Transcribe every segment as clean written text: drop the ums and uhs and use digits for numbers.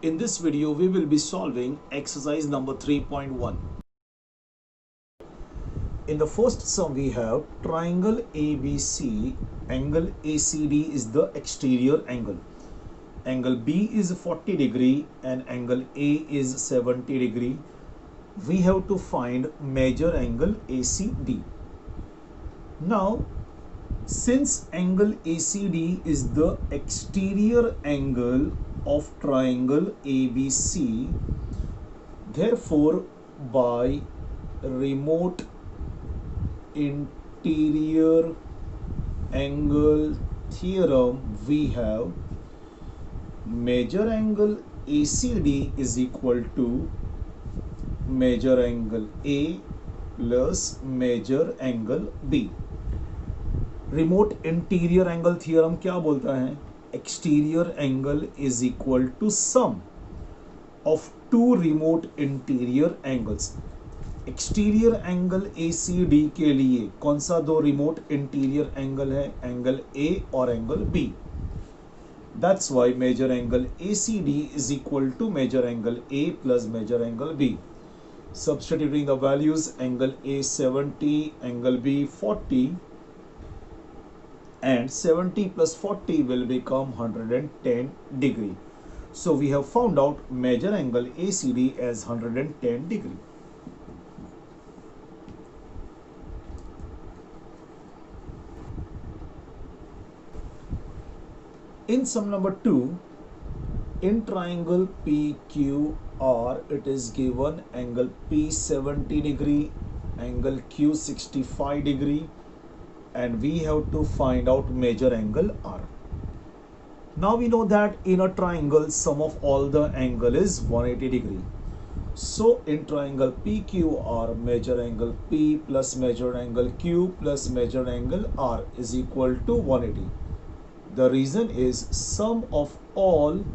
In this video, we will be solving exercise number 3.1. In the first sum, we have triangle ABC, angle ACD is the exterior angle. Angle B is 40 degree and angle A is 70 degree. We have to find major angle ACD. Now, since angle ACD is the exterior angle of triangle ABC, therefore by remote interior angle theorem we have major angle ACD is equal to major angle A plus major angle B. Remote interior angle theorem क्या बोलता है? Exterior angle is equal to sum of two remote interior angles. Exterior angle ACD के लिए कौन सा दो remote interior angle है? Angle A और angle B. That's why measure angle ACD is equal to measure angle A plus major angle B. Substituting the values, angle A 70, angle B 40, and 70 plus 40 will become 110 degree. So we have found out major angle ACD as 110 degree. In sum number 2, in triangle PQR, it is given angle P 70 degree, angle Q 65 degree, and we have to find out major angle R. Now we know that in a triangle sum of all the angle is 180 degree. So in triangle PQR, major angle P plus major angle Q plus major angle R is equal to 180. The reason is sum of all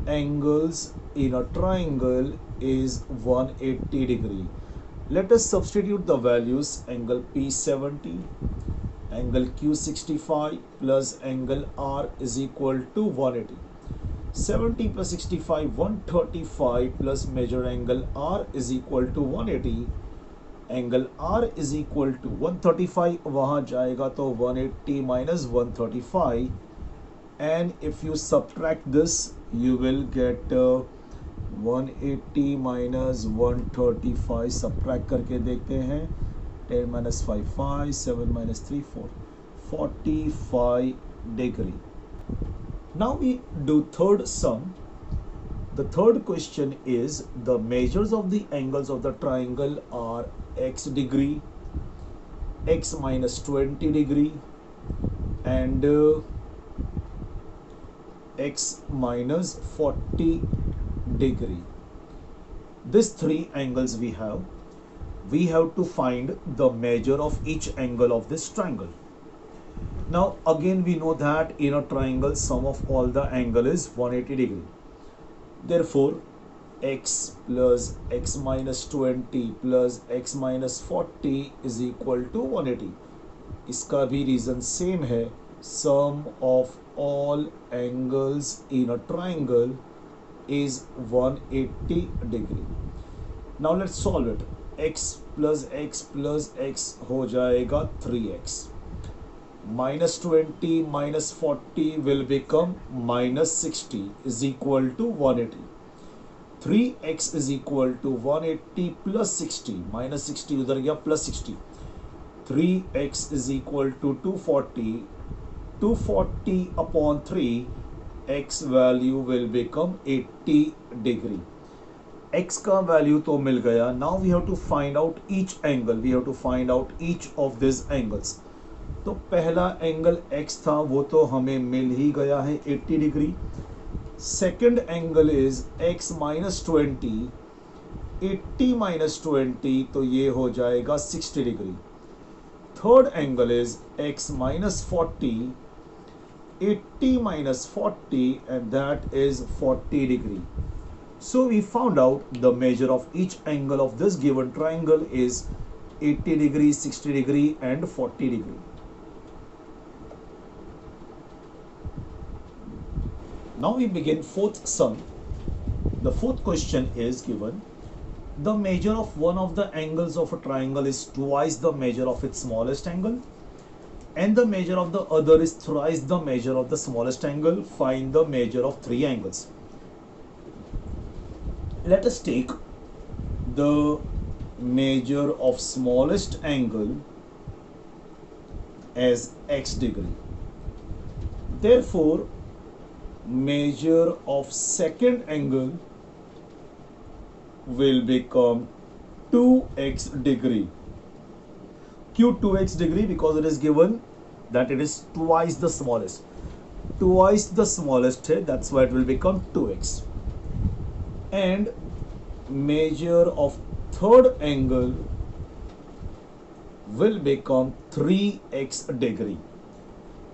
angles in a triangle is 180 degree. Let us substitute the values. Angle P 70, angle Q 65 plus angle R is equal to 180. 70 plus 65 135 plus major angle R is equal to 180. Angle R is equal to 135, वहाँ जाएगा तो 180 minus 135, and if you subtract this you will get 180 minus 135. subtract करके देखते हैं. 10 minus 5 5, 7 minus 3 4, 45 degree. Now we do third sum. The third question is the measures of the angles of the triangle are x degree, x minus 20 degree, and x minus 40 degree. These three angles we have to find the measure of each angle of this triangle. Now again we know that in a triangle sum of all the angle is 180 degree. Therefore x plus x minus 20 plus x minus 40 is equal to 180. इसका भी reason same है. sum of all angles in a triangle is 180 degree. Now let's solve it. x plus x हो जाएगा 3x. minus 20 minus 40 will become minus 60 is equal to 180. 3x is equal to 180 plus 60. minus 60 उधर गया plus 60. 3x is equal to 240. 240 upon 3, x value will become 80 degree. x का value तो मिल गया. Now we have to find out each angle. We have to find out each of these angles. तो पहला angle x था वो तो हमें मिल ही गया है 80 degree. Second angle is x minus 20. 80 minus 20 तो ये हो जाएगा 60 degree. Third angle is x minus 40. 80 minus 40 and that is 40 degree. So we found out the measure of each angle of this given triangle is 80 degree, 60 degree and 40 degree. Now we begin fourth sum. The fourth question is given. The measure of one of the angles of a triangle is twice the measure of its smallest angle, and the measure of the other is thrice the measure of the smallest angle. Find the measure of three angles. Let us take the measure of smallest angle as x degree. Therefore, measure of second angle will become 2x degree. Q 2x degree because it is given that it is twice the smallest. Twice the smallest है, that's why it will become 2x. And measure of third angle will become 3x degree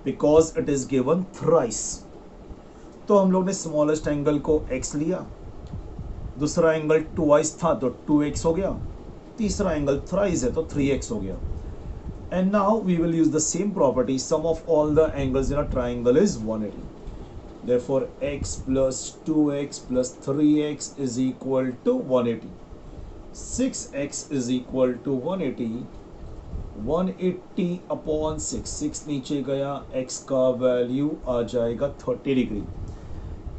because it is given thrice. तो हम लोग ने smallest angle को x लिया, दूसरा angle twice था तो 2x हो गया, तीसरा एंगल थ्राइस है तो 3x हो गया. And now we will use the same property. Sum of all the angles in a triangle is 180. Therefore, x plus 2x plus 3x is equal to 180. 6x is equal to 180. 180 upon 6. 6 नीचे गया, x का value आ जाएगा 30 degree.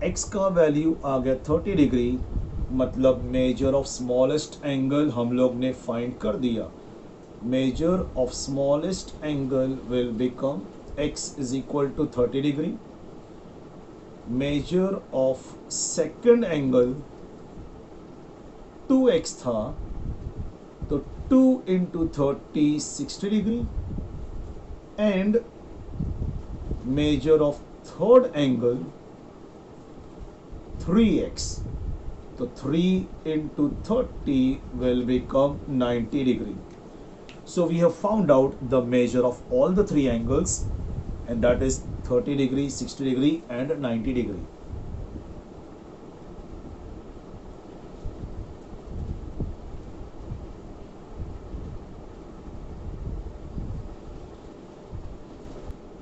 x का value आ गया 30 degree, मतलब measure of smallest angle हम लोग ने फाइंड कर दिया. Measure of smallest angle will become x is equal to 30 degree. Measure of second angle 2x था तो 2 into 30 60 degree. And measure of third angle 3x, तो 3 into 30 will become 90 degree. So we have found out the measure of all the three angles, and that is 30 degree, 60 degree and 90 degree.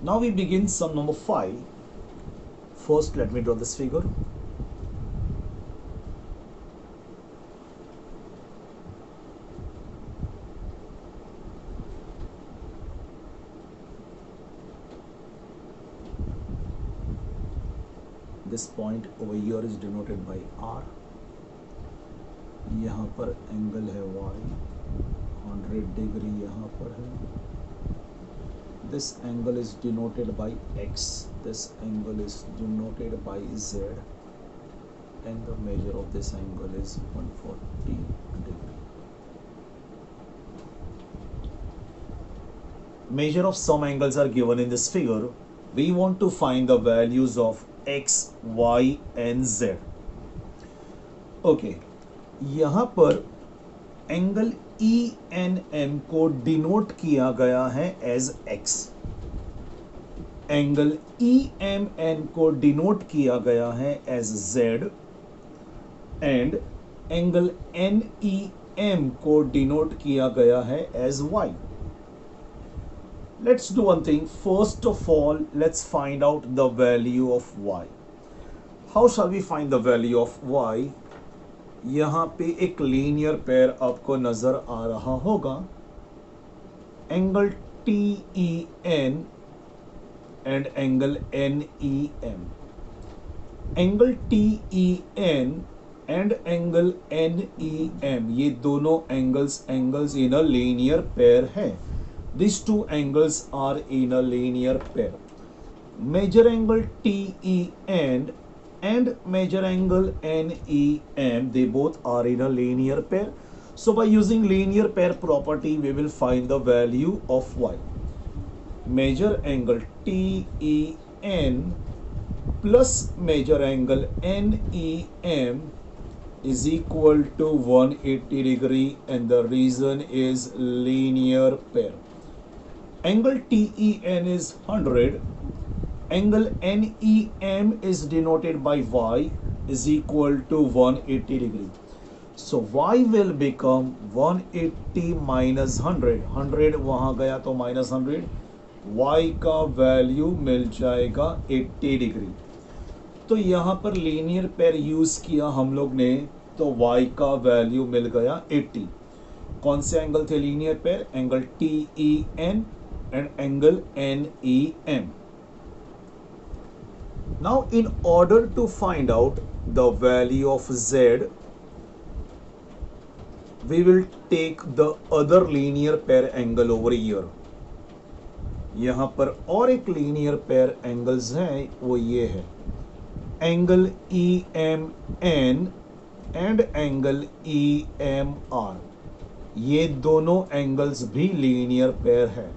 Now we begin sum number 5. First, let me draw this figure. This point over here is denoted by R. यहाँ पर angle है Y, 100 degree यहाँ पर है. This angle is denoted by X. This angle is denoted by Z. And the measure of this angle is 140 degree. Measure of some angles are given in this figure. We want to find the values of x, y and z. Okay, यहाँ पर angle E N M को denote किया गया है as x. Angle E M N को denote किया गया है as z. And angle N E M को डिनोट किया गया है as y. Let's do one thing. First of all, let's find out the value of y. How shall we find the value of y? यहाँ पे एक linear pair आपको नजर आ रहा होगा. Angle T E N and angle N E M. Angle T E N and angle N E M, ये दोनों angles in a linear pair है. These two angles are in a linear pair. Major angle TEN and major angle NEM, they both are in a linear pair. So by using linear pair property, we will find the value of y. Major angle TEN plus major angle NEM is equal to 180 degree, and the reason is linear pair. Angle TEN is 100. Angle NEM is denoted by y is equal to 180 degree. So y will become 180 minus 100. 100 वहाँ गया तो minus 100. Y का value मिल जाएगा 80 degree. तो यहाँ पर linear pair use किया हम लोग ने, तो y का वैल्यू मिल गया 80। कौन से एंगल थे linear pair? Angle TEN and angle NEM। Now, in order to find out the value of z, we will take the other linear pair angle over here. यहाँ पर और एक लीनियर पेयर एंगल्स हैं, वो ये है angle EMN and angle EMR। ये दोनों एंगल्स भी लीनियर पेयर है।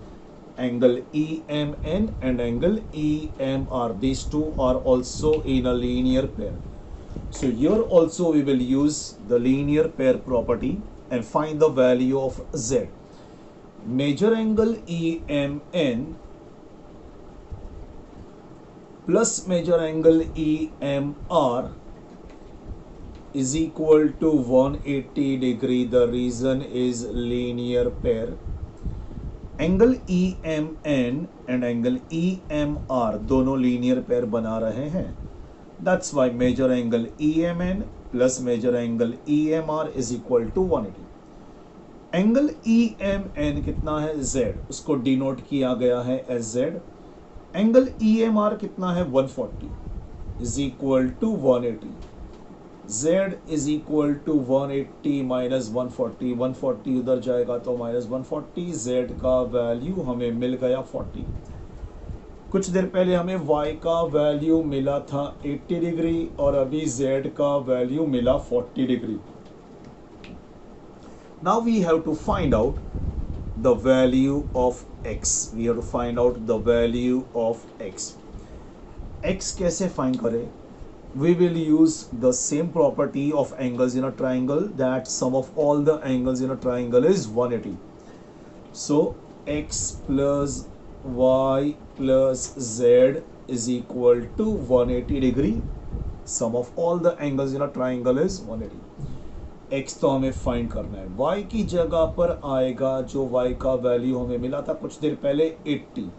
Angle EMN and angle EMR, these two are also in a linear pair. So here also we will use the linear pair property and find the value of z. Major angle EMN plus major angle EMR is equal to 180 degree. The reason is linear pair. Angle EMN and angle EMR दोनों linear pair बना रहे हैं। That's why measure angle EMN plus major angle EMR is equal to 180। Angle EMN कितना है? Z, उसको denote किया गया है एज Z। एंगल EMR कितना है? 140 is equal to 180। Z is equal to 180 minus 140, 140 उधर जाएगा तो माइनस 140। Z का वैल्यू हमें मिल गया 40। कुछ देर पहले हमें Y का वैल्यू मिला था 80 डिग्री और अभी Z का वैल्यू मिला 40 degree. Now we have to find out the value of X। We have to find out the value of X। X कैसे फाइंड करें? We will use the same property of angles in a triangle, that sum of all the angles in a triangle is 180. So x plus y plus z is equal to 180 degree. Sum of all the angles in a triangle is 180. x तो हमें find करना है। y की जगह पर आएगा जो y का वैल्यू हमें मिला था कुछ देर पहले 80।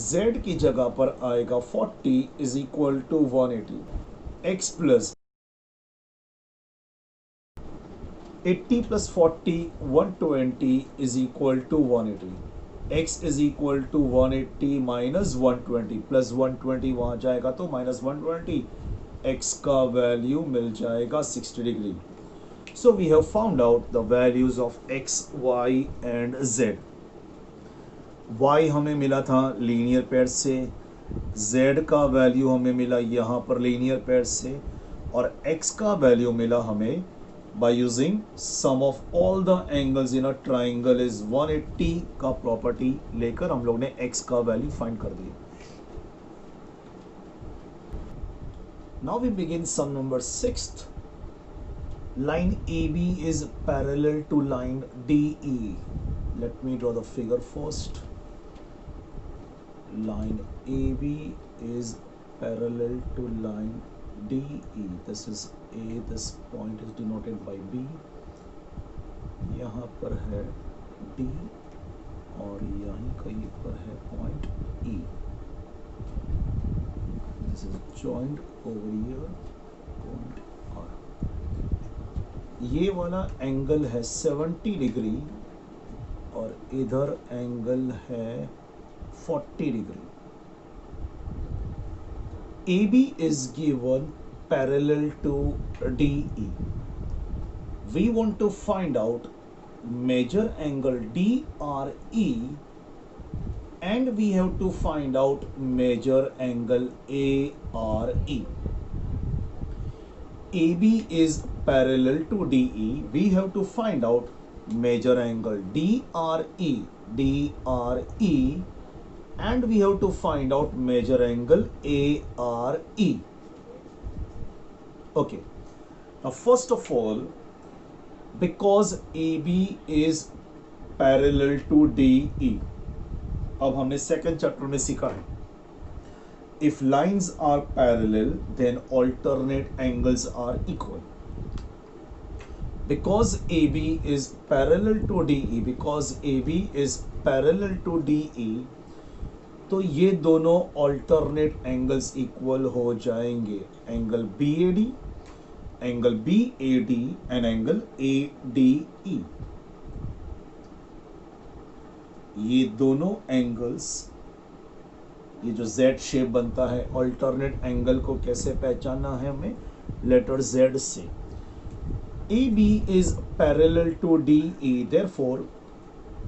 z की जगह पर आएगा 40 is equal to 180। x plus 80 plus 40 120 is equal to 180। x is equal to 180 minus 120 plus 120 वहां जाएगा तो माइनस 120। x का वैल्यू मिल जाएगा 60 degree. So we have found out the values of x, y and z। y हमें मिला था linear pair से, z का वैल्यू हमें मिला यहाँ पर लीनियर पेयर से, और x का वैल्यू मिला हमें by using sum of all the angles in a triangle is 180 का प्रॉपर्टी लेकर हम लोग ने x का वैल्यू फाइंड कर दिया। Now we begin sum number 6th। line AB is parallel to line DE. Let me draw the figure first. Line AB is parallel to line DE. This is A, this point is denoted by B. यहाँ पर है D और यहीं कहीं पर है point E. This is joined over here, point R. ये वाला एंगल है 70 डिग्री और इधर एंगल है 40 degree. AB is given parallel to DE. We want to find out major angle DRE and we have to find out major angle ARE. AB is parallel to DE. We have to find out major angle DRE, and we have to find out major angle ARE. Okay, now first of all, because AB is parallel to DE, अब हमने second chapter में सीखा है, if lines are parallel then alternate angles are equal. Because AB is parallel to DE, तो ये दोनों alternate angles equal हो जाएंगे, angle B A D, angle B A D and angle A D E. ये दोनों angles, ये जो Z shape बनता है, ऑल्टरनेट एंगल को कैसे पहचानना है हमें, लेटर Z से। AB is parallel to DE, therefore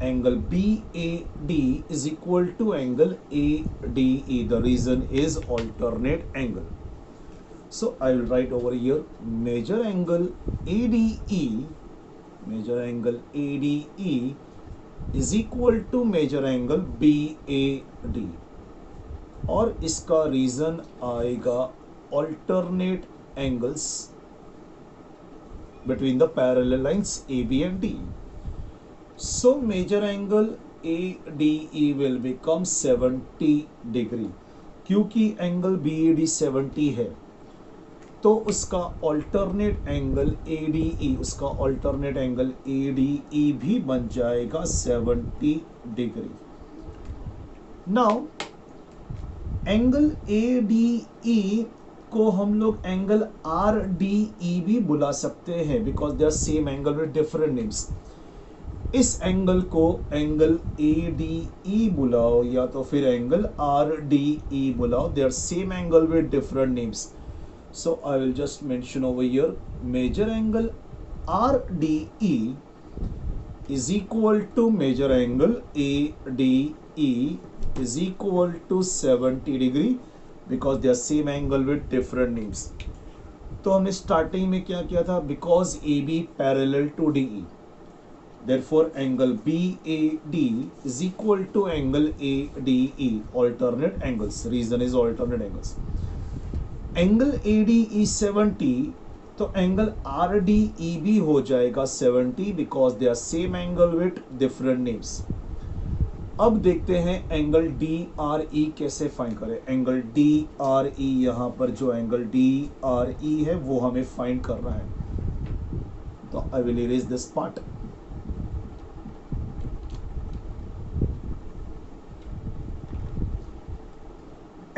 angle BAD is equal to angle ADE. The reason is alternate angle. So I will write over here major angle ADE, major angle ADE is equal to major angle BAD, और इसका reason आएगा alternate angles between the parallel lines AB and DE. So major angle ADE will become 70 degree. क्योंकि angle BAD 70 है तो उसका alternate angle ADE, उसका alternate angle ADE भी बन जाएगा 70 डिग्री। नाउ एंगल ADE को हम लोग एंगल RDE भी बुला सकते हैं, because they are same angle with different names. इस एंगल को एंगल ADE बुलाओ या तो फिर एंगल RDE बुलाओ, they are same angle with different names. So I will just mention over here measure angle RDE is equal to major angle ADE is equal to 70 degree because they are same angle with different names. तो हमने starting में क्या किया था, because AB parallel to DE, therefore angle BAD is equal to angle ADE, alternate angles. Reason is alternate angles. Angle ADE 70, तो angle RDE भी हो जाएगा 70 because they are same angle with different names. अब देखते हैं angle DRE कैसे find करें। Angle DRE, यहां पर जो एंगल DRE है वो हमें फाइंड करना है, तो I will erase this part.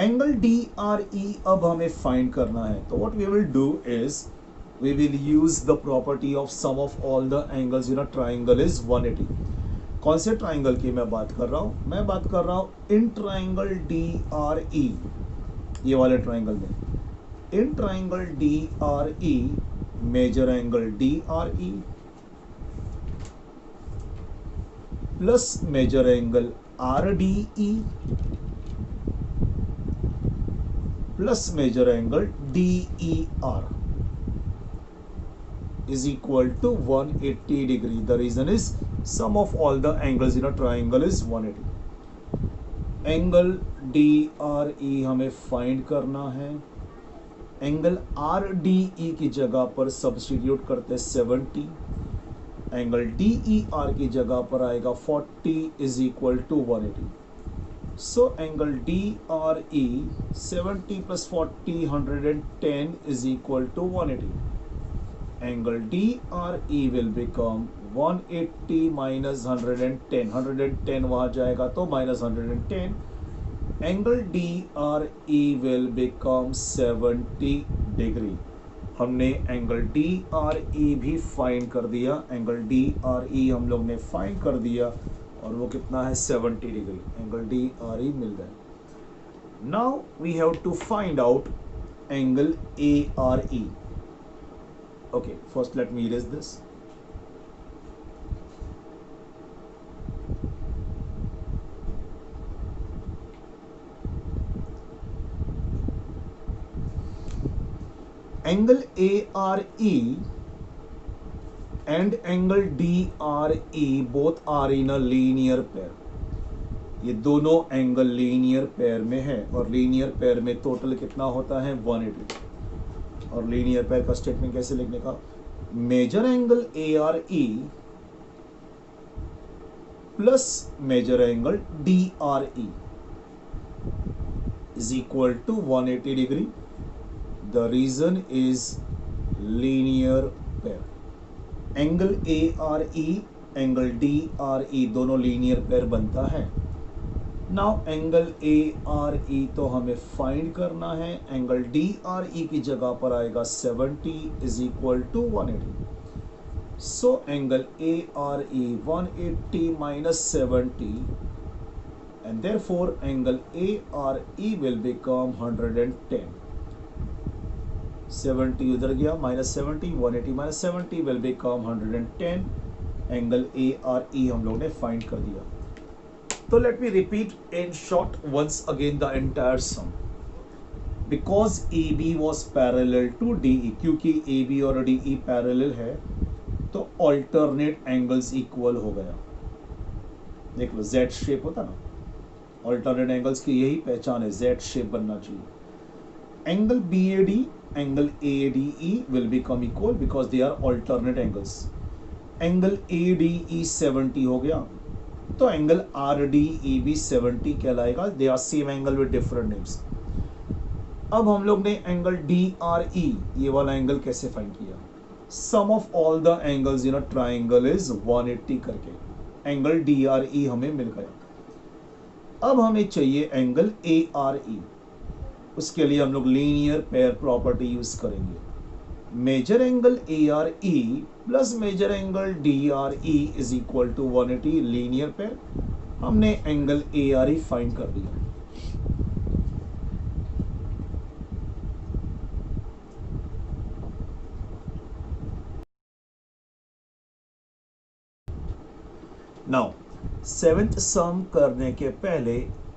Angle DRE अब हमें फाइंड करना है, तो what we will do is we will use the property of sum of all the angles in a triangle is 180। कौन से ट्राइंगल की मैं बात कर रहा हूं, मैं बात कर रहा हूं इन ट्राइंगल DRE, ये वाले ट्राइंगल में। In triangle DRE measure angle DRE plus major angle RDE plus major angle DER is equal to 180 degree. The reason is sum of all the angles in a triangle is 180. Angle DRE हमें find करना है। Angle RDE की जगह पर substitute करते 70, angle DER की जगह पर आएगा 40 is equal to 180। So angle DRE 70 plus 40 110 is equal to 180. Angle DRE will become 180 minus 110, 110 वहां जाएगा तो minus 110. Angle DRE will become 70 degree. हमने एंगल DRE भी फाइंड कर दिया, एंगल DRE हम लोग ने फाइंड कर दिया और वो कितना है 70 डिग्री। एंगल DRE मिल गया। Now we have to find out angle ARE। Okay, first let me erase this. Angle ARE and angle DRE both are in a linear pair. ये दोनों एंगल लीनियर पेयर में है और linear pair में total कितना होता है 180। और लीनियर पेयर का स्टेटमेंट कैसे लिखने का, measure angle ARE plus major angle DRE is equal to 180 degree. The reason is linear pair. Angle ARE angle DRE दोनों लीनियर पेयर बनता है। नाउ एंगल ए आर ई तो हमें फाइंड करना है। एंगल डी आर ई की जगह पर आएगा 70 is equal to 180। So angle A R E 180 minus 70 and therefore angle A R E will become 110। 70 उधर गया, minus 70, 180 minus 70 will become 110। Angle A R E हम लोग ने फाइंड कर दिया। तो let me repeat in short once again the entire sum. Because A B was parallel to D E, क्योंकि A B और डी ई पैरेलल है तो ऑल्टरनेट एंगल्स इक्वल हो गया। देख लो जेड शेप होता ना, ऑल्टरनेट एंगल्स की यही पहचान है, जेड शेप बनना चाहिए। Angle B A D angle A D E will become equal because they are alternate angles. Angle A D E 70 हो गया तो एंगल आर डी ई भी 70 कहलाएगा। They are same angle with different names. अब हम लोग ने angle D R ई ये वाला एंगल कैसे फाइंड किया? Sum of all the angles in a triangle is 180 करके एंगल डी आर ई हमें मिल गया। अब हमें चाहिए एंगल ए आर ई। उसके लिए हम लोग लीनियर पेयर प्रॉपर्टी यूज करेंगे। Measure angle A R E plus major angle D R E is equal to 180 linear pair. हमने angle A R E find कर दिया। नाउ सेवेंथ सम करने के पहले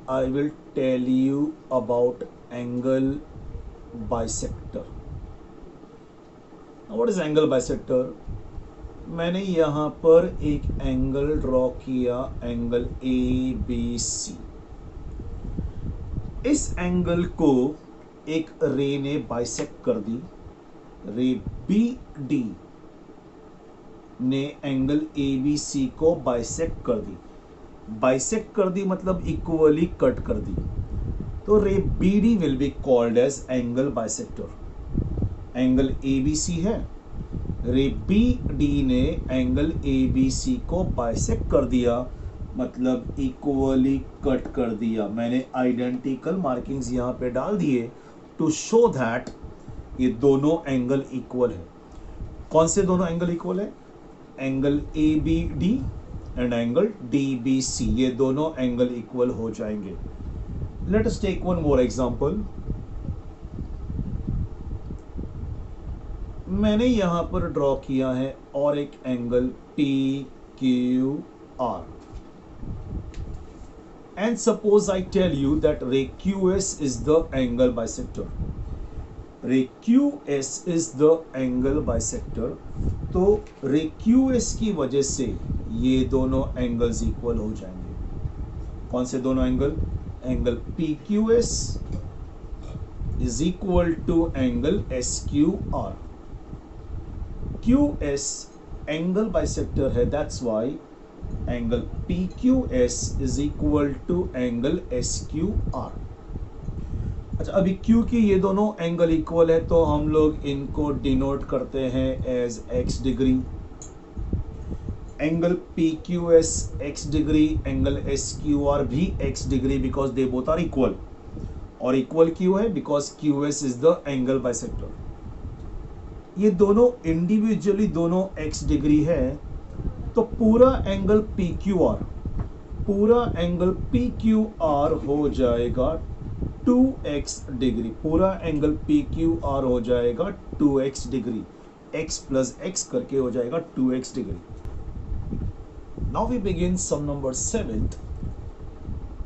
I will tell you about angle bisector. What is angle bisector? मैंने यहां पर एक एंगल ड्रॉ किया, एंगल ए बी सी। इस एंगल को एक रे ने बाइसेक्ट कर दी। रे बी डी ने एंगल ए बी सी को बाइसेक्ट कर दी। बाइसेक्ट कर दी मतलब इक्वली कट कर दी। तो ray B D will be called as angle bisector. Angle A B C है, रे बी डी ने एंगल ए बी सी को बाइसेक्ट कर दिया मतलब इक्वली कट कर दिया। मैंने आइडेंटिकल मार्किंग्स यहां पे डाल दिए टू शो दैट ये दोनों एंगल इक्वल है। कौन से दोनों एंगल इक्वल है? Angle A B D and angle D B C, ये दोनों एंगल इक्वल हो जाएंगे। Let us take one more example. मैंने यहां पर ड्रॉ किया है और एक angle P Q R and suppose I tell you that ray Q S is the angle bisector. Ray Q S is the angle bisector. तो ray Q S की वजह से ये दोनों एंगल्स इक्वल हो जाएंगे। कौन से दोनों angle? Angle P Q S is equal to angle S Q R. Q S angle bisector है, that's why angle P Q S is equal to angle S Q R. अच्छा, अभी Q की ये दोनों एंगल इक्वल है तो हम लोग इनको डिनोट करते हैं as x degree. Angle P Q S x degree, angle S Q R भी x degree because they both are equal. और इक्वल क्यों है? Because Q S is the angle bisector. ये दोनों इंडिविजुअली दोनों एक्स डिग्री है तो पूरा एंगल पी क्यू आर, पूरा एंगल पी क्यू आर हो जाएगा 2x डिग्री। पूरा एंगल पी क्यू आर हो जाएगा 2x degree. x plus x करके हो जाएगा 2x degree. Now we begin sum number 7th।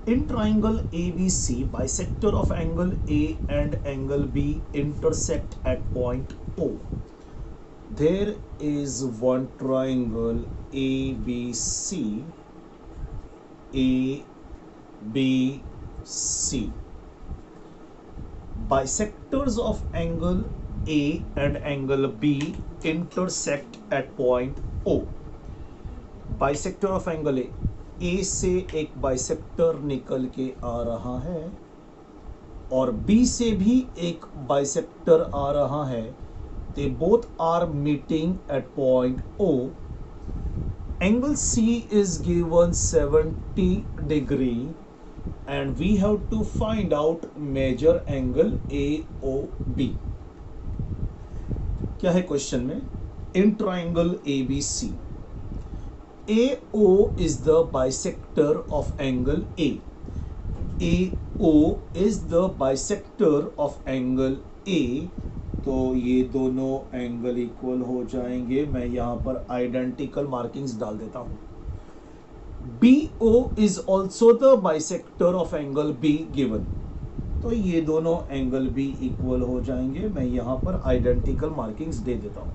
In triangle ABC, bisector of angle A and angle B intersect at point O. There is one triangle ABC, ABC. Bisectors of angle A and angle B intersect at point O. Bisector of angle A, ए से एक bisector निकल के आ रहा है और B से भी एक बाइसेक्टर आ रहा है। They both are meeting at point O. Angle C is given 70 degree and we have to find out major angle AOB. क्या है क्वेश्चन में? In triangle ABC, AO is the bisector of angle A. AO is the bisector of angle A. तो ये दोनों angle equal हो जाएंगे. मैं यहां पर आइडेंटिकल मार्किंग्स डाल देता हूं. BO is also the bisector of angle B given. तो ये दोनों एंगल भी इक्वल हो जाएंगे. मैं यहां पर आइडेंटिकल मार्किंग्स दे देता हूं.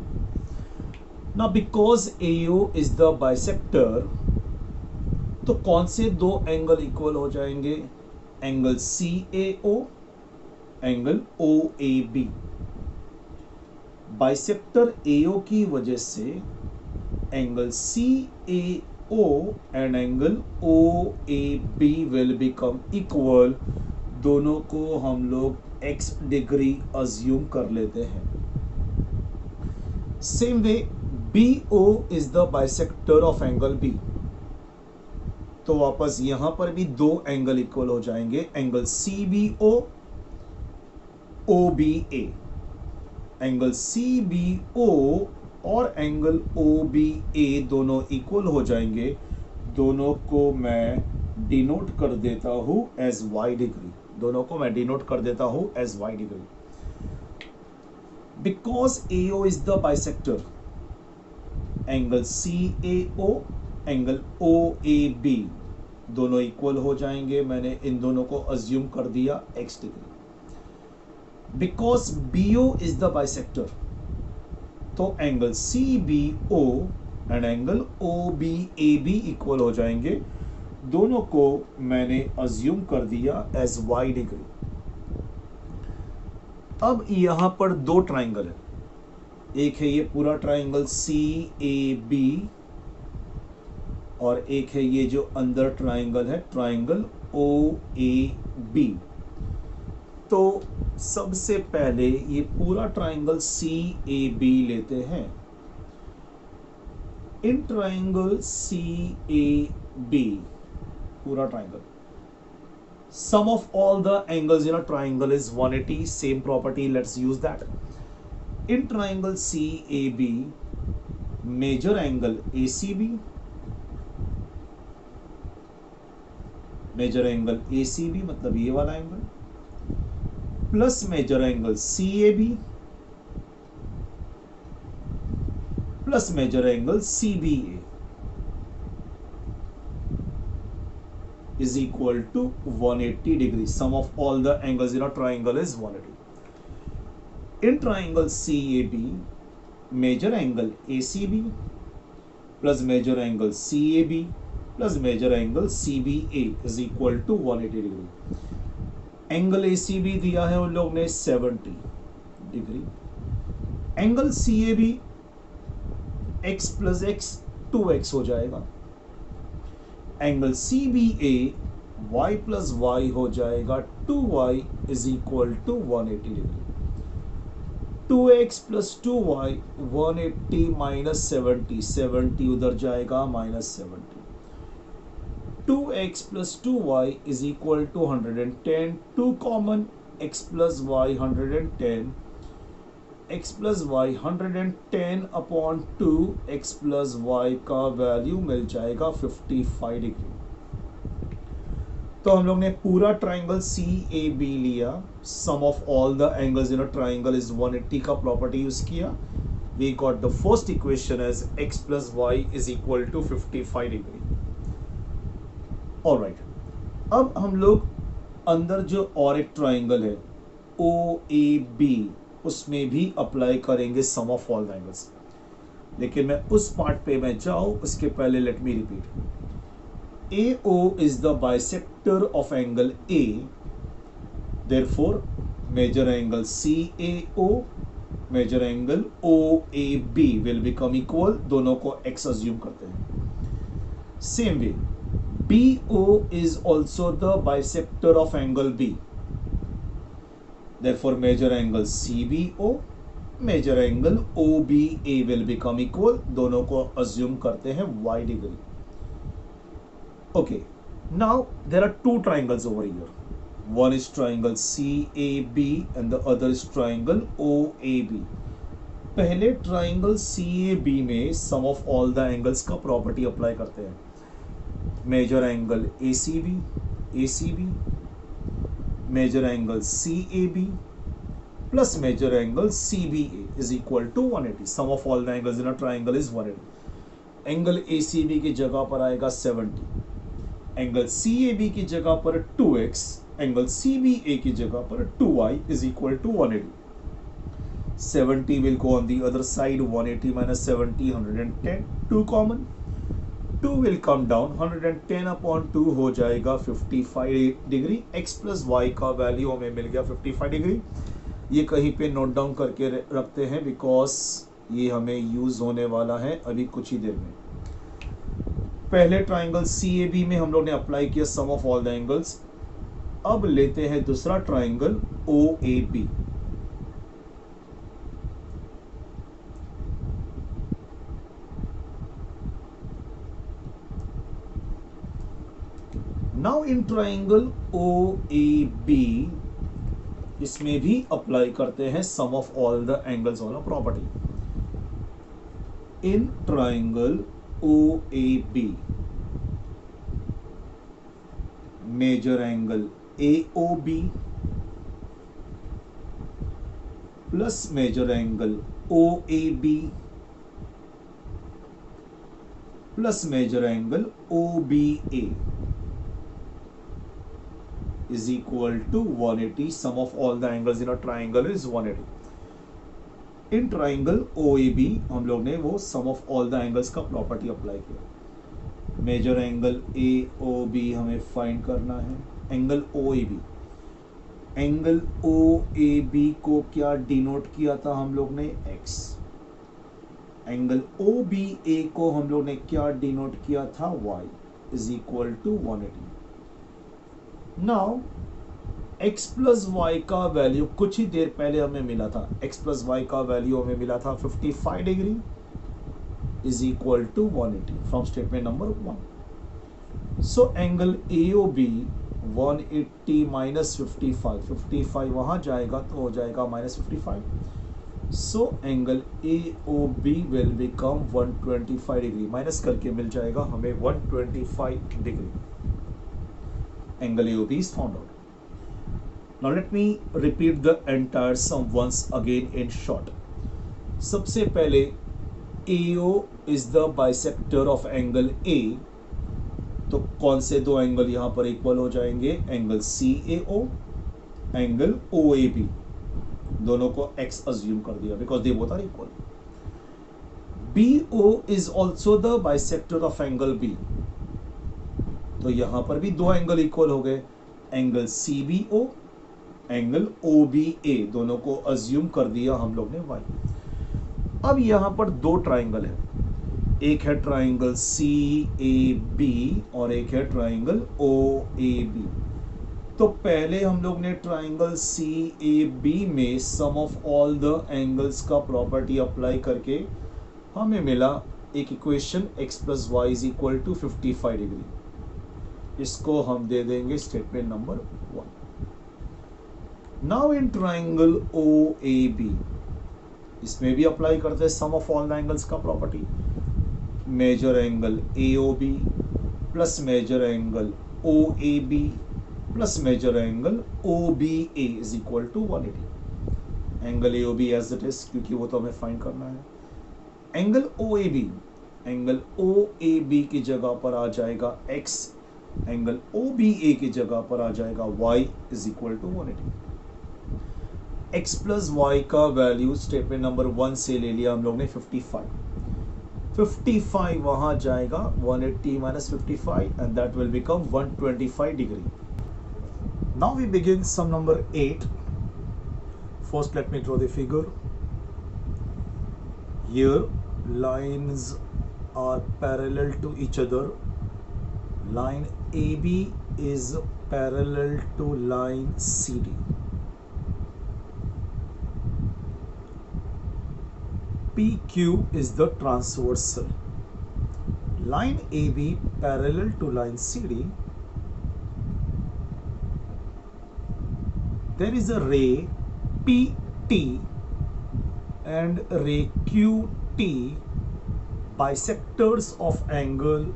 Now because AO is the bisector, तो कौन से दो एंगल इक्वल हो जाएंगे? Angle CAO, angle OAB. Bisector AO की वजह से angle CAO and angle OAB will become equal. दोनों को हम लोग x डिग्री अज्यूम कर लेते हैं. Same way BO is the bisector of angle B. तो वापस यहां पर भी दो एंगल इक्वल हो जाएंगे. Angle CBO, OBA. Angle CBO और एंगल OBA दोनों इक्वल हो जाएंगे. दोनों को मैं डिनोट कर देता हूं एज y डिग्री. दोनों को मैं डिनोट कर देता हूं as y degree. Because AO is the bisector, angle CAO, angle OAB दोनों इक्वल हो जाएंगे. मैंने इन दोनों को अज्यूम कर दिया x degree. Because BO is the bisector, तो angle CBO and angle OBAB equal हो जाएंगे. दोनों को मैंने अज्यूम कर दिया एज y डिग्री. अब यहां पर दो ट्राइंगल है. एक है ये पूरा ट्राइंगल CAB और एक है ये जो अंदर ट्राइंगल है ट्राइंगल OAB. तो सबसे पहले ये पूरा ट्राइंगल CAB लेते हैं. इन ट्राइंगल CAB, पूरा triangle, sum of all the angles in a triangle is 180. Same property, let's use that. In triangle CAB, major angle ACB, measure angle ACB मतलब ये वाला angle, plus major angle CAB plus major angle CBA is equal to 180 degrees. Sum of all the angles in a triangle is 180. In triangle CAB, major angle ACB plus major angle CAB plus major angle CBA is equal to 180 degree. Angle ACB दिया है उन लोग ने 70 degree. Angle CAB x plus x 2x हो जाएगा. Angle CBA y plus y हो जाएगा 2y is equal to 180 degree. 2x plus 2y 180 minus 70, 70 उधर जाएगा minus 70. 2x plus 2y is equal to 110. 2 common, x plus y 110, x plus y 110 upon 2, x plus y का value मिल जाएगा 55 degree. तो हम लोग ने पूरा ट्राइंगल CAB लिया. Sum of all the angles in a triangle is 180 का प्रॉपर्टी यूज किया. We got the first equation as x plus y is equal to 55 degree. Alright, अब हम लोग अंदर जो और एक ट्राइंगल है OAB, उसमें भी अप्लाई करेंगे सम ऑफ ऑल द एंगल्स. लेकिन मैं उस पार्ट पे मैं जाऊं उसके पहले let me repeat. AO is the bisector of angle A. Therefore, major angle CAO, major angle OAB will become equal. दोनों को x assume करते हैं. Same way, BO is also the bisector of angle B. Therefore, major angle CBO, major angle OBA will become equal. दोनों को assume करते हैं y degree. Okay, Now there are two triangles over here. One is triangle CAB and the other is triangle OAB. पहले triangle CAB में sum of all the angles का property apply करते हैं. Measure angle ACB, measure angle CAB plus major angle CBA is equal to 180. Sum of all the angles in a triangle is 180. Angle ACB की जगह पर आएगा 70, angle CAB की जगह पर 2x, एंगल CBA की जगह पर 2y is equal to 180. 70 will go on the other side. 180 minus 70, 110. 2 common. 2 will come down. 110 upon 2 हो जाएगा 55 डिग्री. x प्लस y का वैल्यू हमें मिल गया 55 डिग्री. ये कहीं पे नोट डाउन करके रखते हैं बिकॉज ये हमें यूज होने वाला है अभी कुछ ही देर में. पहले ट्राइंगल CAB में हम लोग ने अप्लाई किया sum of all the angles. अब लेते हैं दूसरा triangle OAB. Now in triangle OAB इसमें भी अप्लाई करते हैं sum of all the angles वाला property. In triangle OAB measure angle AOB plus major angle OAB plus major angle OBA is equal to 180. Sum of all the angles in a triangle is 180. In triangle OAB हम लोग ने वो सम of all the angles का property apply किया. Major angle AOB हमें find करना है. Angle OAB को क्या डिनोट किया था हम लोग ने? x. एंगल OBA को हम लोग ने क्या डिनोट किया था? y is equal to 180. Now x plus y का वैल्यू कुछ ही देर पहले हमें मिला था. x प्लस वाई का वैल्यू हमें मिला था 55 degree is equal to 180 from statement number 1. So angle AOB 180 minus 55 वहां जाएगा तो हो जाएगा minus 55. So angle AOB will become 125 degree. Minus करके मिल जाएगा हमें 125 degree. Angle AOB is found out. Now let me repeat the entire sum once again in short. सबसे पहले AO is the bisector of angle A. तो कौन से दो एंगल यहां पर इक्वल हो जाएंगे? Angle CAO, angle OAB. दोनों को x अज्यूम कर दिया because they both are equal. BO is also the bisector of angle B. तो यहां पर भी दो एंगल इक्वल हो गए. एंगल CBO, एंगल OBA दोनों को अज्यूम कर दिया हम लोग ने y. अब यहां पर दो ट्राइंगल है. एक है ट्राइंगल CAB और एक है ट्राइंगल OAB. तो पहले हम लोग ने ट्राइंगल CAB में sum of all the angles का प्रॉपर्टी अप्लाई करके हमें मिला एक equation x plus y is equal to 55 degree. इसको हम दे देंगे statement number 1. Now in triangle OAB इसमें भी अप्लाई करते हैं sum of all the angles का property. Measure angle AOB plus major angle OAB plus major angle OBA is equal to 180. Angle AOB as it is क्योंकि वो तो हमें find करना है. एंगल OAB की जगह पर आ जाएगा x, एंगल OBA की जगह पर आ जाएगा y is equal to 180. x plus y का वैल्यू स्टेटमेंट नंबर 1 से ले लिया हम लोग ने 55 वहां जाएगा 180 minus 55 and that will become 125 degree. Now we begin sum number 8. First let me draw the figure. Here lines are parallel to each other. Line AB is parallel to line CD. PQ is the transversal. Line AB parallel to line CD there is a ray PT and ray QT bisectors of angle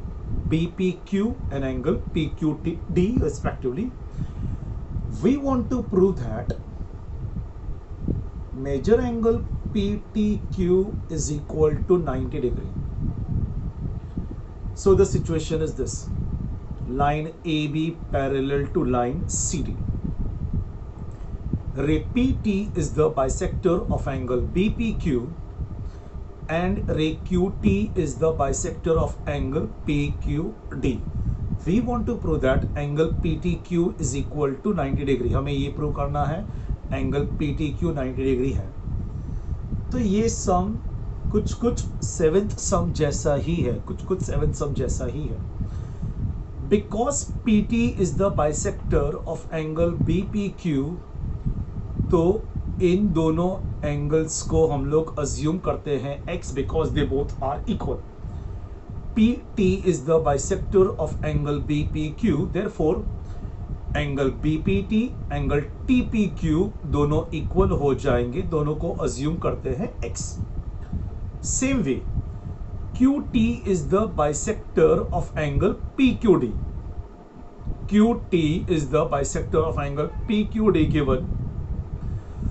BPQ and angle PQD respectively. We want to prove that major angle PTQ is equal to 90 degree. So the situation is this: line AB parallel to line CD. Ray PT is the bisector of angle BPQ and ray QT is the bisector of angle PQD. We want to prove that angle PTQ is equal to 90 degree. हमें ये prove करना है angle PTQ 90 degree है. तो ये सम कुछ seventh सम जैसा ही है, कुछ सेवेंथ सम जैसा ही है. Because PT is the bisector of angle BPQ, तो इन दोनों एंगल्स को हम लोग अज्यूम करते हैं x because they both are equal. PT is the bisector of angle BPQ, therefore angle BPT, angle TPQ दोनों इक्वल हो जाएंगे, दोनों को अज्यूम करते हैं x. Same way, QT is the bisector of angle PQD. QT is the bisector of angle PQD given.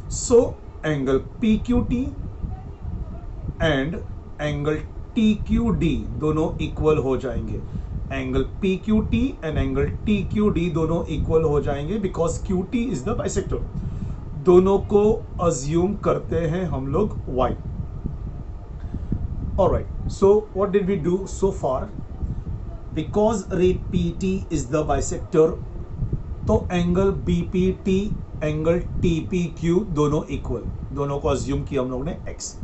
So angle PQT and angle TQD दोनों equal हो जाएंगे. Angle PQT and angle TQD दोनों equal हो जाएंगे because QT is the bisector. दोनों को assume करते हैं हम लोग y. Alright, so what did we do so far? Because ray PT is the bisector, तो एंगल BPT एंगल TPQ दोनों इक्वल, दोनों को अज्यूम किया हम लोग ने x.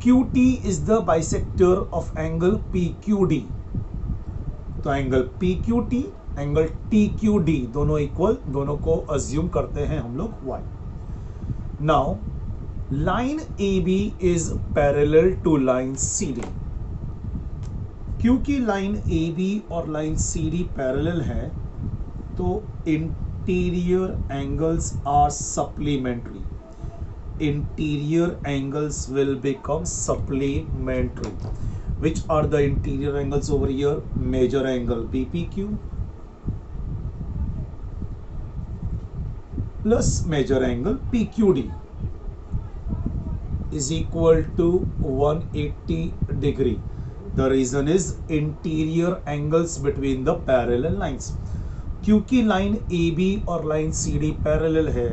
QT is the bisector of angle PQD, तो एंगल PQT एंगल TQD दोनों इक्वल, दोनों को अज्यूम करते हैं हम लोग y. Now line AB is parallel to line CD. क्योंकि लाइन AB और लाइन CD पैरेलल है तो interior angles are supplementary. Interior angles will become supplementary. Which are the interior angles over here? Major angle BPQ plus major angle PQD is equal to 180 degree. The reason is interior angles between the parallel lines. क्योंकि line AB और line CD parallel है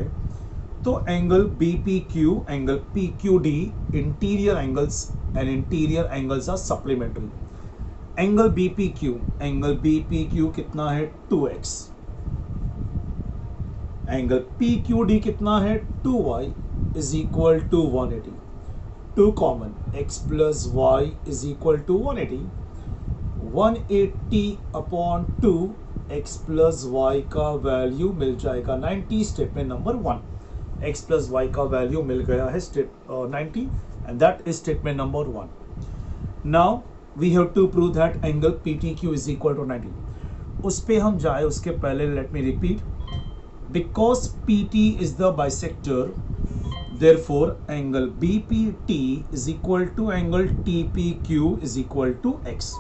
तो angle BPQ angle PQD interior angles and interior angles are supplementary. Angle BPQ कितना है 2x. Angle PQD कितना है 2y is equal to 180. 2 common, x plus y is equal to 180. 180 upon 2 x plus y का value मिल जाएगा 90. Statement number 1. x plus y का value मिल गया है 90 and that is statement number 1. Now we have to prove that angle PTQ is equal to 90. उस पे हम जाए उसके पहले let me repeat. Because PT is the bisector, therefore angle BPT is equal to angle TPQ is equal to x.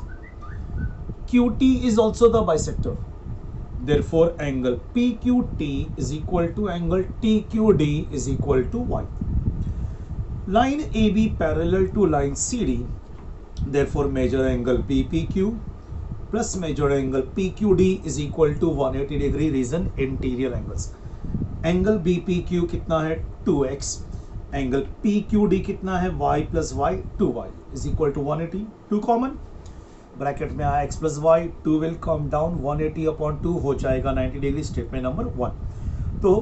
QT is also the bisector, therefore angle PQT is equal to angle TQD is equal to y. Line AB parallel to line CD, therefore major angle BPQ plus major angle PQD is equal to 180 degree. reason interior angles. Angle BPQ कितना है 2x, angle PQD कितना है y plus y 2y is equal to 180. 2 common, bracket में आया x plus y, 2 will come down, 180 upon 2 हो जाएगा 90 degree. Statement number 1. तो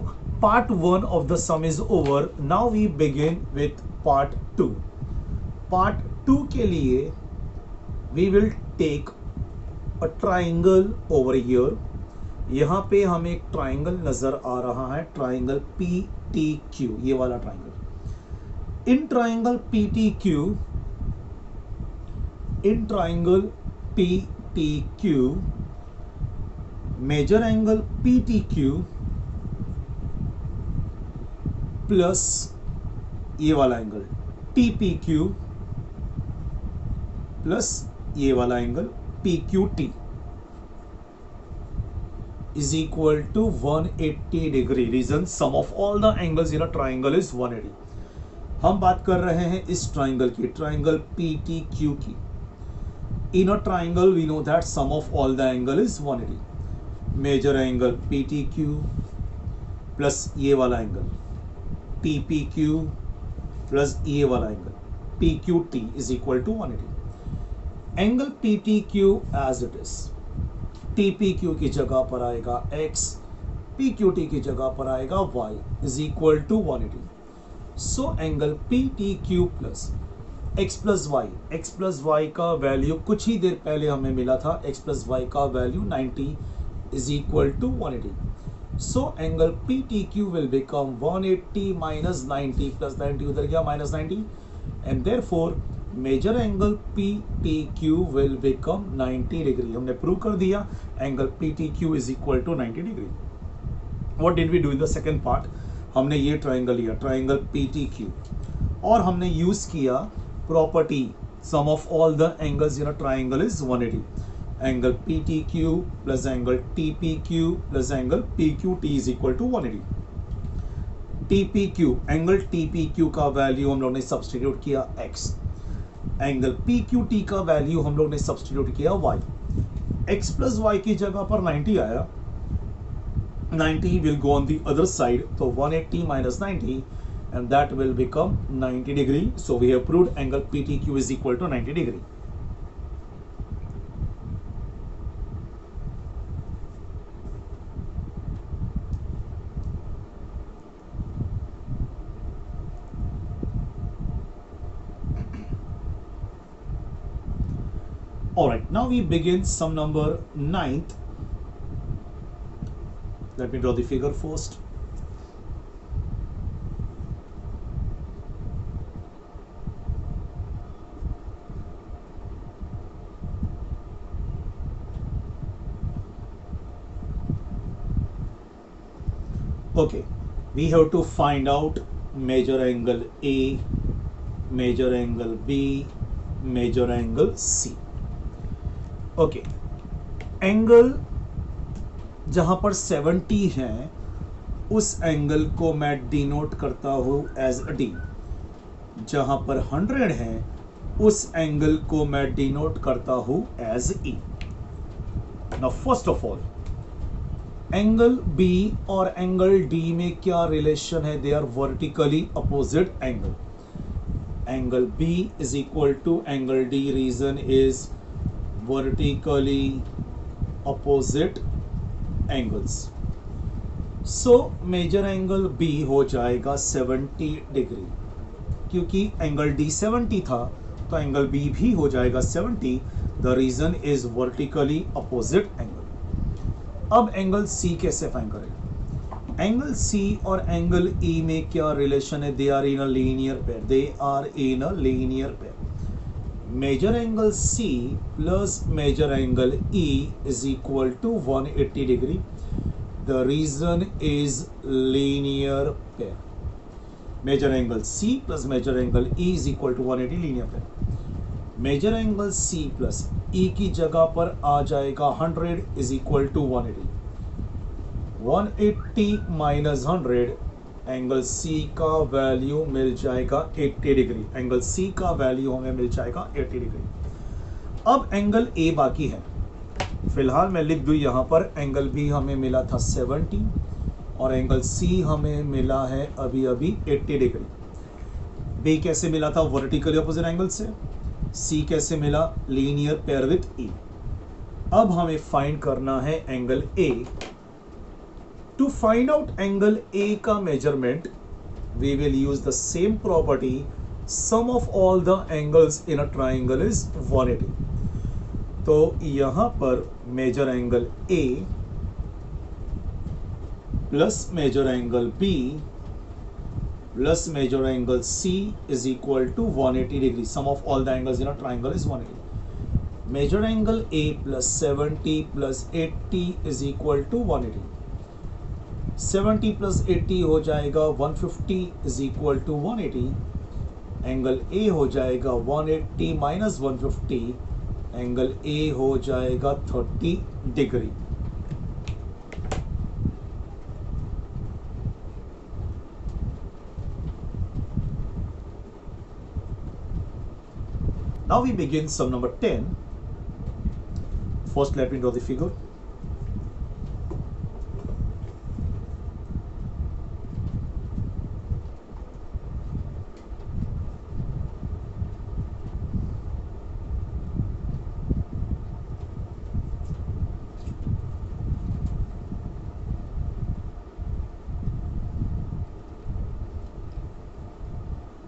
part 1 of the sum is over. Now we begin with part 2. Part 2 के लिए we will take a triangle over here. यहाँ पे हमें एक ट्राइंगल नजर आ रहा है, ट्राइंगल PTQ, ये वाला triangle. In triangle PTQ, major angle PTQ plus ये वाला angle T P Q plus ये वाला angle P Q T is equal to 180 degree. Reason sum of all the angles in a triangle is 180. हम बात कर रहे हैं इस ट्राइंगल की, ट्राइंगल पी टी क्यू की. In a triangle we know that sum of all the angle is 180. Major angle P T Q plus ये वाला angle T P Q plus ये वाला angle P Q T is equal to 180. Angle P T Q as it is, T P Q की जगह पर आएगा x, P Q T की जगह पर आएगा y is equal to 180. So angle P T Q plus x plus y का value कुछ ही देर पहले हमें मिला था, x प्लस वाई का value 90 is equal to 180. So angle P T Q will become 180 minus 90 plus 90 उधर गया minus 90 and therefore major angle P T Q will become 90 degree. हमने प्रूव कर दिया angle P T Q is equal to 90 degree. What did we do in the second part? हमने ये triangle लिया, triangle P T Q, और हमने use किया property sum of all the angles in a triangle is 180. Angle P T Q plus angle T P Q plus angle P Q T is equal to 180. T P Q, angle T P Q का value हम लोग ने substitute किया x, angle P Q T का value हम लोग ने substitute किया y. x प्लस वाई की जगह पर 90 आया, 90 will go on the other side, so 180 minus 90 and that will become 90 degree. So we have proved angle PTQ is equal to 90 degree. Alright, now we begin sum number 9th. Let me draw the figure first. Okay, we have to find out major angle A, major angle B, major angle C. Okay, angle जहां पर 70 है उस angle को मैं denote करता हूं as D. जहां पर 100 है उस एंगल को मैं डिनोट करता हूं as E. Now first of all angle B और एंगल D में क्या रिलेशन है? They are vertically opposite angle. Angle B is equal to angle D. Reason is vertically opposite angles. So major angle B हो जाएगा 70 degree. क्योंकि angle D 70 था तो angle B भी हो जाएगा 70. The reason is vertically opposite angle. अब angle C कैसे फाइंड करें? एंगल C और एंगल E में क्या रिलेशन है? They are in a linear pair. They are in a linear pair. Major angle C plus major angle E is equal to 180 degree. The reason is linear pair. Major angle C plus major angle E is equal to 180 linear pair. Major angle C plus E की जगह पर आ जाएगा 100 is equal to 180. 180 minus 100, angle C का value मिल जाएगा 80 degree. Angle C का value हमें मिल जाएगा 80 डिग्री. अब एंगल A बाकी है. फिलहाल मैं लिख दूं यहां पर एंगल B हमें मिला था 70 और एंगल C हमें मिला है अभी 80 डिग्री. B कैसे मिला था? वर्टिकली अपोजिट एंगल से. C कैसे मिला? Linear pair with E. अब हमें फाइंड करना है angle A. To find out angle A का measurement, we will use the same property. Sum of all the angles in a triangle is 180. तो यहाँ पर major angle A plus major angle B plus major angle C is equal to 180 degree. Sum of all the angles in a triangle is 180. Measure angle A plus 70 plus 80 is equal to 180. 70 plus 80 हो जाएगा 150 is equal to 180। Angle A हो जाएगा 180 minus 150, angle A हो जाएगा 30 degree. Now we begin sum number 10. First, let me draw the figure.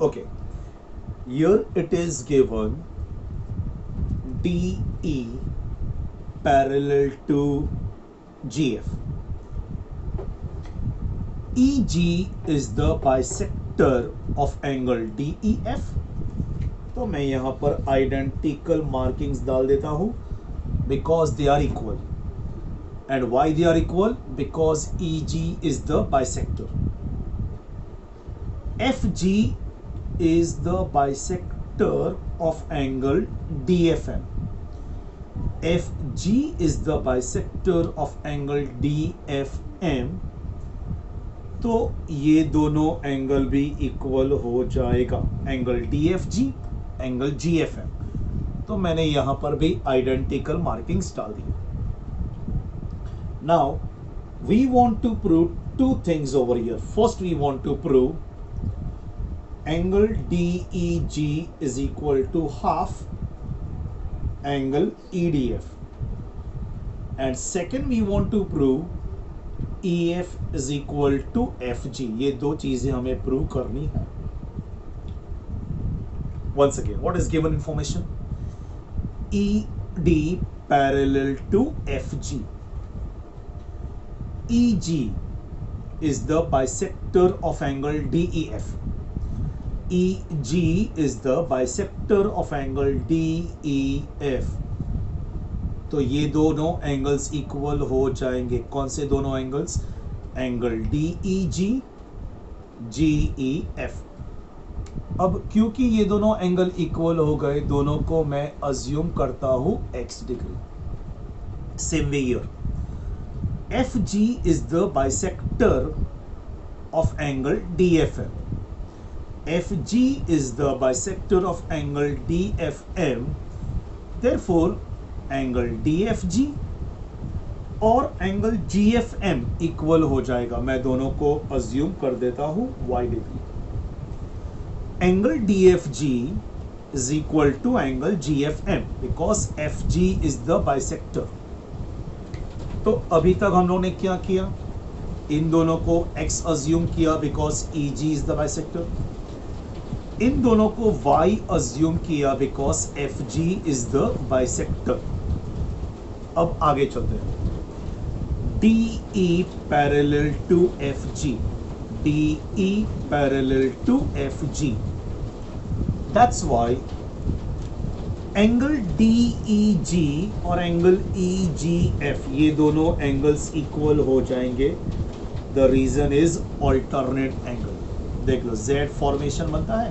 Okay, here it is given DE parallel to GF. EG is the bisector of angle DEF. तो मैं यहां पर identical markings डाल देता हूं because they are equal. And why they are equal? Because EG is the bisector. FG is the bisector of angle DFM. FG is the bisector of angle DFM. तो ये दोनों एंगल भी equal हो जाएगा, angle DFG, angle GFM। तो मैंने यहां पर भी आइडेंटिकल मार्किंग्स डाल दी। Now we want to prove two things over here. First we want to prove angle DEG is equal to half angle EDF, and second we want to prove EF is equal to FG। ये दो चीजें हमें prove करनी है। Once again, what is given information? ED parallel to FG. EG is the bisector of angle DEF. EG is the bisector of angle DEF. तो ये दोनों angles equal हो जाएंगे। कौन से दोनों एंगल्स? Angle DEG, GEF। अब क्योंकि ये दोनों एंगल इक्वल हो गए, दोनों को मैं अज्यूम करता हूं x degree. Same way here, FG is the bisector of angle DFM. FG is the bisector of angle DFM. Therefore, angle DFG और एंगल GFM इक्वल हो जाएगा। मैं दोनों को अज्यूम कर देता हूं y degree. Angle DFG is equal to angle GFM because FG is the bisector. तो अभी तक हम लोगों ने क्या किया? इन दोनों को x अज्यूम किया because EG is the bisector। इन दोनों को y अज्यूम किया because FG is the bisector. अब आगे चलते हैं। DE parallel to FG, DE parallel to FG। That's why angle DEG और एंगल EGF ये दोनों एंगल्स इक्वल हो जाएंगे। The reason is alternate angle. देख लो, Z फॉर्मेशन बनता है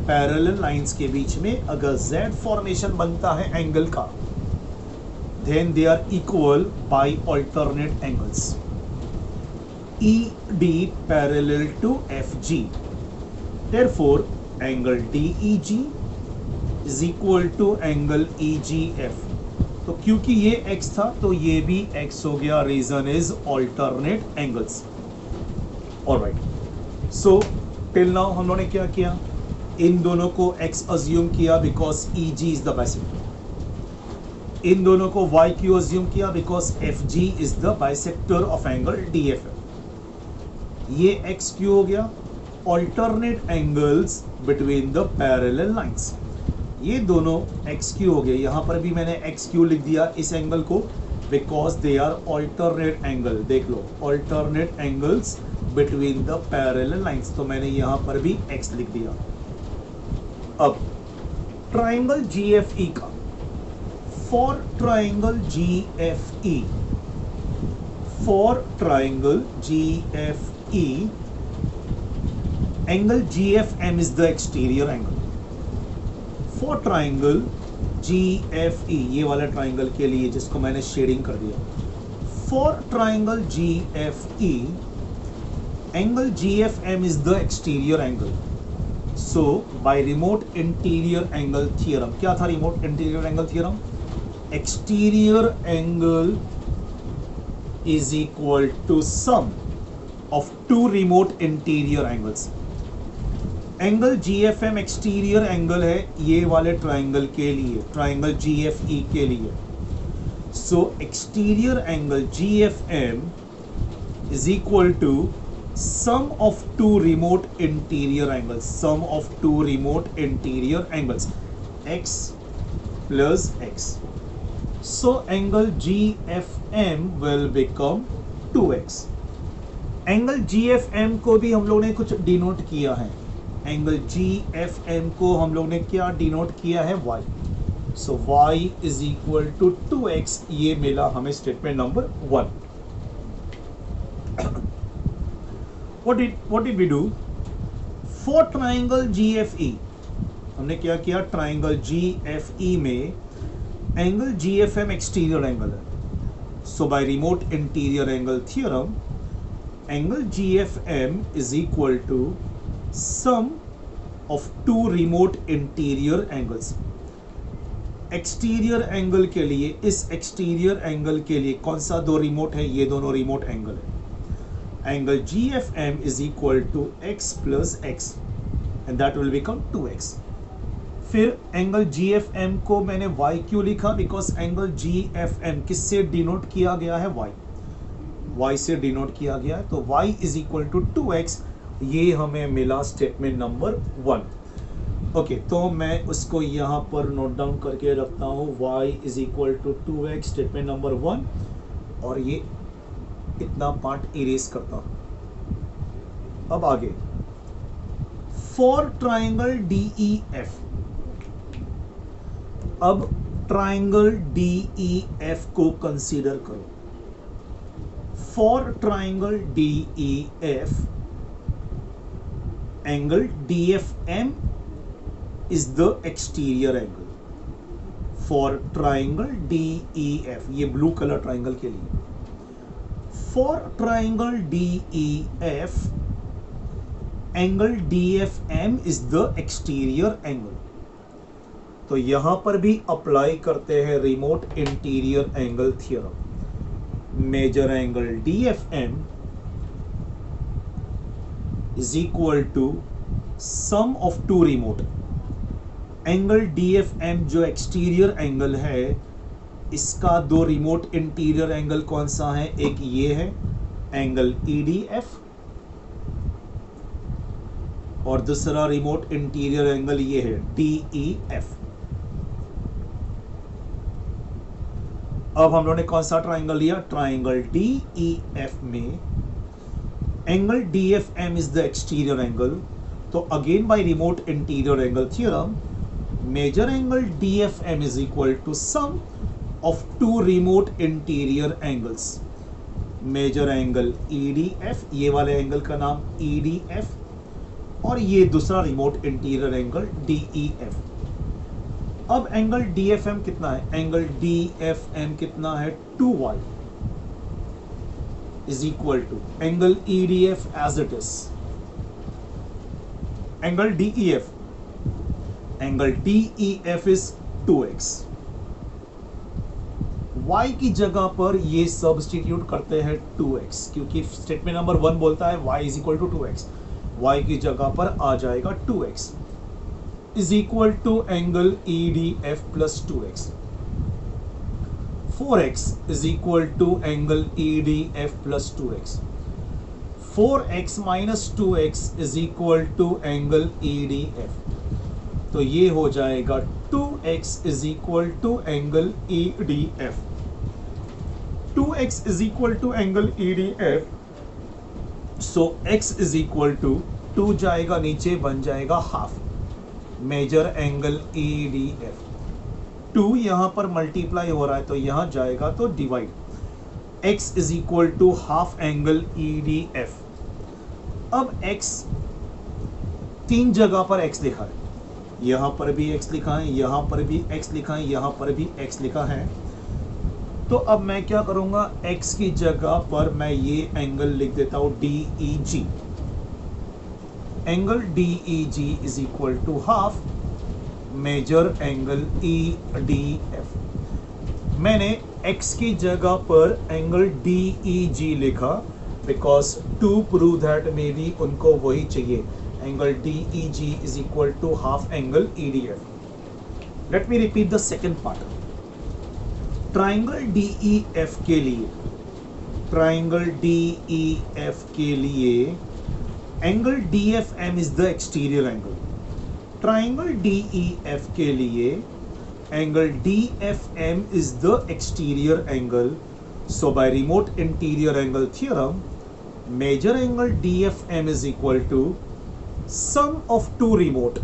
पैरेलल लाइंस के बीच में। अगर Z फॉर्मेशन बनता है एंगल का, then they are equal by alternate angles. ED parallel to FG, therefore angle DEG is equal to angle EGF। तो क्योंकि ये x था तो ये भी x हो गया। Reason is alternate angles. Alright, so till now हम लोगों ने क्या किया? इन दोनों को x अज्यूम किया because EG is the bisector. इन दोनों को y क्यों अज्यूम किया? Because FG is the bisector of angle DFM। ये x क्यों हो गया? Alternate angles between the parallel lines. ये दोनों x क्यों हो गए? यहां पर भी मैंने x क्यों लिख दिया इस एंगल को? Because they are alternate angle. देख लो, alternate angles between the parallel lines. तो मैंने यहां पर भी x लिख दिया। अब ट्राइंगल GFE का, for triangle GFE for triangle GFE, angle GFM is the exterior angle. For triangle GFE, ये वाला ट्राइंगल के लिए जिसको मैंने शेडिंग कर दिया, for triangle GFE, angle GFM is the exterior angle. So by remote interior angle theorem, क्या था remote interior angle theorem? Exterior angle is equal to sum of two remote interior angles. Angle GFM exterior angle है ये वाले triangle के लिए, triangle GFE के लिए। So exterior angle GFM is equal to sum of two remote interior angles, sum of two remote interior angles, x plus x. So angle GFM will become 2x. Angle GFM को भी हम लोग ने कुछ denote किया है, angle GFM को हम लोग ने क्या डिनोट किया है? y. So y is equal to 2x, ये मिला हमें statement number 1। What did we do? For triangle GFE, हमने क्या किया? ट्राइंगल GFE में एंगल GFM एक्सटीरियर एंगल है। So by remote interior angle theorem, angle GFM is equal to sum of two remote interior angles. Exterior angle के लिए, इस exterior angle के लिए कौन सा दो रिमोट है? ये दोनों रिमोट एंगल है। Angle GFM is equal to x plus x and that will become 2x। फिर एंगल GFM को मैंने y क्यों लिखा? बिकॉज एंगल GFM किससे डिनोट किया गया है? y से डिनोट किया गया है, तो y is equal to 2x, ये हमें मिला स्टेटमेंट नंबर 1। ओके, तो मैं उसको यहाँ पर नोट डाउन करके रखता हूँ, y is equal to 2x statement number 1, और ये इतना पार्ट इरेज करता हूं। अब आगे, फॉर ट्राइंगल DEF, अब ट्राइंगल DEF को कंसीडर करो। For triangle DEF, angle DFM is the exterior angle. For triangle DEF, ये ब्लू कलर ट्राइंगल के लिए, for triangle DEF, angle DFM is the exterior angle. तो यहां पर भी अप्लाई करते हैं remote interior angle theorem. Major angle DFM is equal to sum of two remote. Angle DFM जो एक्सटीरियर एंगल है, इसका दो रिमोट इंटीरियर एंगल कौन सा है? एक ये है एंगल EDF, और दूसरा रिमोट इंटीरियर एंगल ये है DEF। अब हम लोगों ने कौन सा ट्राइंगल लिया? ट्राइंगल DEF में angle DFM is the exterior angle. तो again by remote interior angle theorem, major angle DFM is equal to sum of two remote interior angles। Major angle EDF, ये वाले एंगल का नाम EDF, और ये दूसरा remote interior angle DEF। अब angle DFM कितना है? एंगल DFM कितना है? 2y is equal to angle EDF as it is, angle DEF, angle DEF is 2x। y की जगह पर ये सब्स्टिट्यूट करते हैं 2x, क्योंकि स्टेटमेंट नंबर 1 बोलता है y is equal to 2x, y की जगह पर आ जाएगा 2x is equal to angle EDF plus 2x। 4x is equal to angle EDF plus 2x। 4x minus 2x is equal to angle EDF, तो ये हो जाएगा 2x is equal to angle EDF। 2x is equal to angle EDF, so x is equal to 2 जाएगा नीचे, बन जाएगा half. Major angle EDF, 2 यहां पर मल्टीप्लाई हो रहा है तो यहां जाएगा तो divide. x is equal to half angle EDF। अब x तीन जगह पर x लिखा है, यहां पर भी x लिखा है, यहां पर भी x लिखा है, यहां पर भी x लिखा है। तो अब मैं क्या करूंगा, x की जगह पर मैं ये एंगल लिख देता हूं DEG। Angle DEG is equal to half major angle EDF। मैंने x की जगह पर एंगल DEG लिखा because to prove that may be उनको वही चाहिए। Angle DEG is equal to half angle EDF। Let me repeat the second part. Triangle DEF के लिए, ट्राइंगल DEF के लिए angle DFM is the exterior angle. Triangle DEF के लिए angle DFM is the exterior angle. So by remote interior angle theorem, major angle DFM is equal to sum of two remote।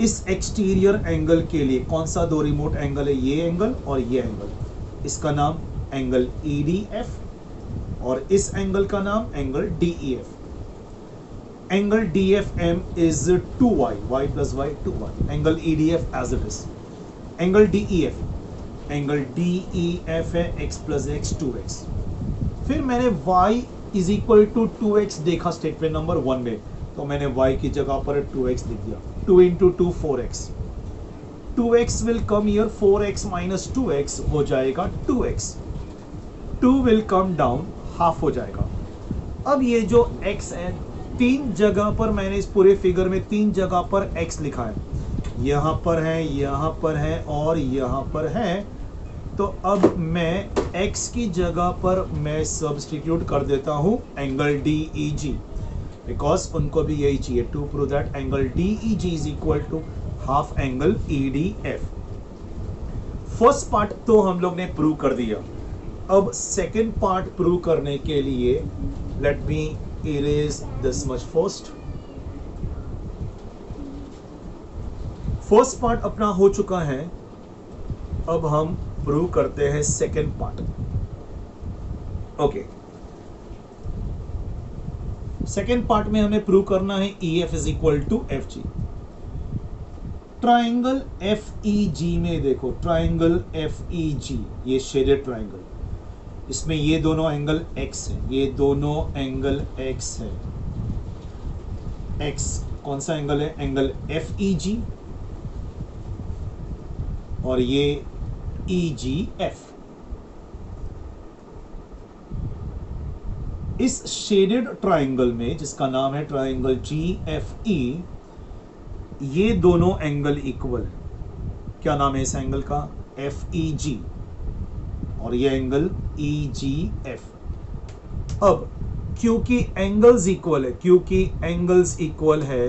इस exterior angle के लिए कौन सा दो remote angle है, ये एंगल और ये एंगल, इसका नाम एंगल EDF और इस एंगल का नाम angle DEF। Angle DFM is 2y, y plus y 2y, angle EDF as it is। Angle DEF, angle DEF है x प्लस x 2x। फिर मैंने y is equal to 2x देखा statement number 1 में, तो मैंने y की जगह पर 2x लिख दिया। 2 into 2 4x, 2x will come here, 4x minus 2x हो जाएगा 2x, 2 will come down, half हो जाएगा। अब ये जो x है, तीन जगह पर मैंने इस पूरे फिगर में तीन जगह पर x लिखा है, यहां पर है, यहां पर है और यहां पर है। तो अब मैं x की जगह पर मैं सब्स्टिट्यूट कर देता हूं एंगल DEG बिकॉज उनको भी यही चाहिए, to prove that angle DEG is equal to half angle EDF। First part तो हम लोग ने प्रूव कर दिया। अब सेकेंड पार्ट प्रूव करने के लिए let me erase this much first. First part अपना हो चुका है, अब हम प्रूव करते हैं second part. Okay, second part में हमें प्रूव करना है EF is equal to FG। Triangle FEG में देखो, ट्राइंगल FEG ये शेडेड ट्राइंगल, इसमें ये दोनों एंगल x है, ये दोनों एंगल x है। x कौन सा एंगल है, एंगल FEG, और ये EGF। इस शेडेड ट्राइंगल में जिसका नाम है ट्राइंगल GFE, ये दोनों एंगल इक्वल है। क्या नाम है इस एंगल का, FEG, और ये एंगल EGF। अब क्योंकि एंगल्स इक्वल है, क्योंकि एंगल्स इक्वल है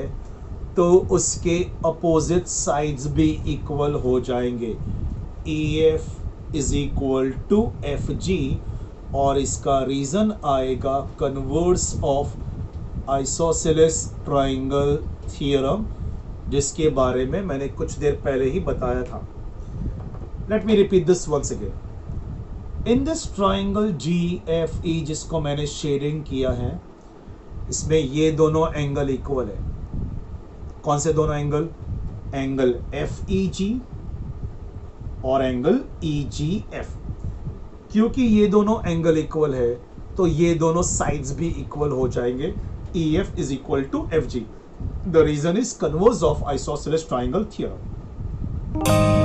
तो उसके अपोजिट साइड्स भी इक्वल हो जाएंगे। EF is equal to FG, और इसका रीजन आएगा converse of isosceles triangle theorem, जिसके बारे में मैंने कुछ देर पहले ही बताया था। Let me repeat this once again. In this triangle GFE जिसको मैंने शेडिंग किया है, इसमें ये दोनों एंगल इक्वल है। कौन से दोनों एंगल, एंगल FEG और एंगल EGF। क्योंकि ये दोनों एंगल इक्वल है तो ये दोनों साइड्स भी इक्वल हो जाएंगे। EF is equal to FG। The reason is converse of isosceles triangle theorem.